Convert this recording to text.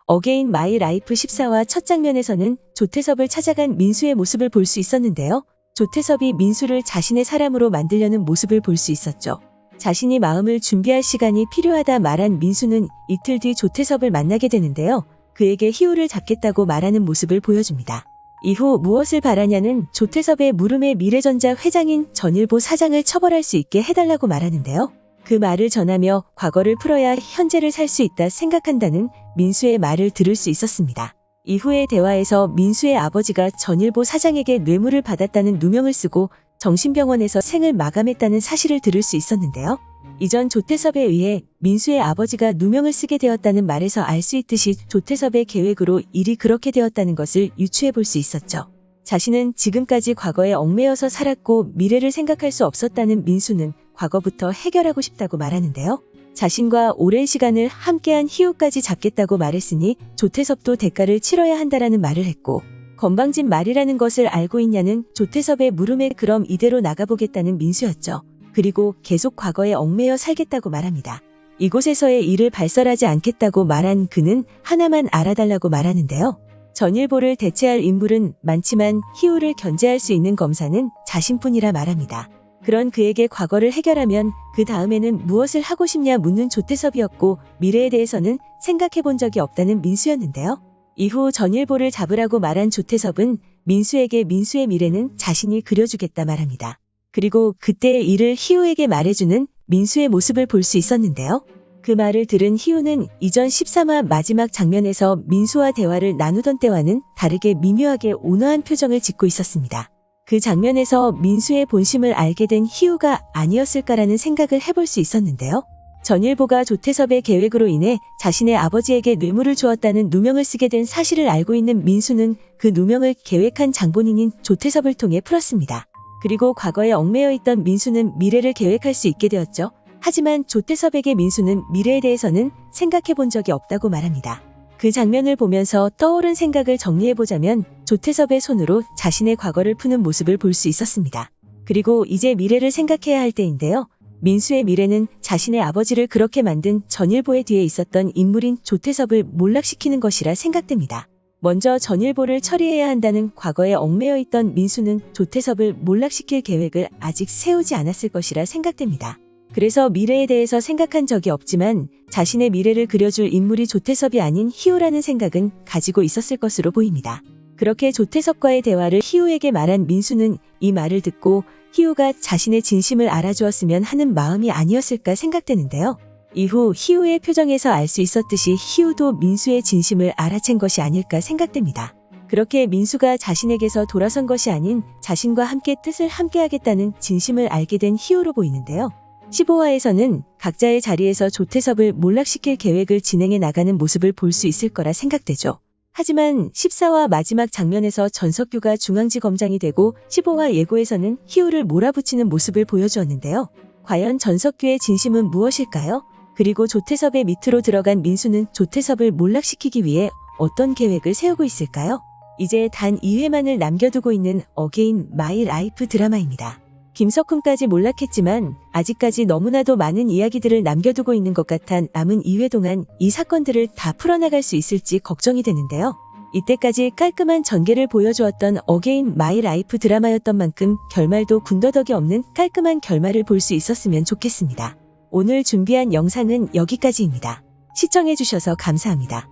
어게인 마이 라이프 14화 첫 장면에서는 조태섭을 찾아간 민수의 모습을 볼 수 있었는데요. 조태섭이 민수를 자신의 사람으로 만들려는 모습을 볼 수 있었죠. 자신이 마음을 준비할 시간이 필요하다 말한 민수는 이틀 뒤 조태섭을 만나게 되는데요. 그에게 희우를 잡겠다고 말하는 모습을 보여줍니다. 이후 무엇을 바라냐는 조태섭의 물음에 미래전자 회장인 전일보 사장을 처벌할 수 있게 해달라고 말하는데요. 그 말을 전하며 과거를 풀어야 현재를 살 수 있다 생각한다는 민수의 말을 들을 수 있었습니다. 이후의 대화에서 민수의 아버지가 전일보 사장에게 뇌물을 받았다는 누명을 쓰고 정신병원에서 생을 마감했다는 사실을 들을 수 있었는데요. 이전 조태섭에 의해 민수의 아버지가 누명을 쓰게 되었다는 말에서 알 수 있듯이 조태섭의 계획으로 일이 그렇게 되었다는 것을 유추해 볼 수 있었죠. 자신은 지금까지 과거에 얽매여서 살았고 미래를 생각할 수 없었다는 민수는 과거부터 해결하고 싶다고 말하는데요. 자신과 오랜 시간을 함께한 희우까지 잡겠다고 말했으니 조태섭도 대가를 치러야 한다라는 말을 했고, 건방진 말이라는 것을 알고 있냐는 조태섭의 물음에 그럼 이대로 나가보겠다는 민수였죠. 그리고 계속 과거에 얽매여 살겠다고 말합니다. 이곳에서의 일을 발설하지 않겠다고 말한 그는 하나만 알아달라고 말하는데요. 전일보를 대체할 인물은 많지만 희우를 견제할 수 있는 검사는 자신뿐이라 말합니다. 그런 그에게 과거를 해결하면 그 다음에는 무엇을 하고 싶냐 묻는 조태섭이었고, 미래에 대해서는 생각해 본 적이 없다는 민수였는데요. 이후 전일보를 잡으라고 말한 조태섭은 민수에게 민수의 미래는 자신이 그려주겠다 말합니다. 그리고 그때의 일을 희우에게 말해주는 민수의 모습을 볼 수 있었는데요. 그 말을 들은 희우는 이전 13화 마지막 장면에서 민수와 대화를 나누던 때와는 다르게 미묘하게 온화한 표정을 짓고 있었습니다. 그 장면에서 민수의 본심을 알게 된 희우가 아니었을까라는 생각을 해볼 수 있었는데요. 전일보가 조태섭의 계획으로 인해 자신의 아버지에게 뇌물을 주었다는 누명을 쓰게 된 사실을 알고 있는 민수는 그 누명을 계획한 장본인인 조태섭을 통해 풀었습니다. 그리고 과거에 얽매여 있던 민수는 미래를 계획할 수 있게 되었죠. 하지만 조태섭에게 민수는 미래에 대해서는 생각해 본 적이 없다고 말합니다. 그 장면을 보면서 떠오른 생각을 정리해보자면 조태섭의 손으로 자신의 과거를 푸는 모습을 볼 수 있었습니다. 그리고 이제 미래를 생각해야 할 때인데요. 민수의 미래는 자신의 아버지를 그렇게 만든 전일보의 뒤에 있었던 인물인 조태섭을 몰락시키는 것이라 생각됩니다. 먼저 전일보를 처리해야 한다는 과거에 얽매여 있던 민수는 조태섭을 몰락시킬 계획을 아직 세우지 않았을 것이라 생각됩니다. 그래서 미래에 대해서 생각한 적이 없지만 자신의 미래를 그려줄 인물이 조태섭이 아닌 희우라는 생각은 가지고 있었을 것으로 보입니다. 그렇게 조태섭과의 대화를 희우에게 말한 민수는 이 말을 듣고 희우가 자신의 진심을 알아주었으면 하는 마음이 아니었을까 생각되는데요. 이후 희우의 표정에서 알 수 있었듯이 희우도 민수의 진심을 알아챈 것이 아닐까 생각됩니다. 그렇게 민수가 자신에게서 돌아선 것이 아닌 자신과 함께 뜻을 함께하겠다는 진심을 알게 된 희우로 보이는데요. 15화에서는 각자의 자리에서 조태섭을 몰락시킬 계획을 진행해 나가는 모습을 볼 수 있을 거라 생각되죠. 하지만 14화 마지막 장면에서 전석규가 중앙지검장이 되고 15화 예고에서는 희우를 몰아붙이는 모습을 보여주었는데요. 과연 전석규의 진심은 무엇일까요? 그리고 조태섭의 밑으로 들어간 민수는 조태섭을 몰락시키기 위해 어떤 계획을 세우고 있을까요? 이제 단 2회만을 남겨두고 있는 어게인 마이 라이프 드라마입니다. 김석훈까지 몰락했지만 아직까지 너무나도 많은 이야기들을 남겨두고 있는 것 같아 남은 2회 동안 이 사건들을 다 풀어나갈 수 있을지 걱정이 되는데요. 이때까지 깔끔한 전개를 보여주었던 어게인 마이 라이프 드라마였던 만큼 결말도 군더더기 없는 깔끔한 결말을 볼 수 있었으면 좋겠습니다. 오늘 준비한 영상은 여기까지입니다. 시청해주셔서 감사합니다.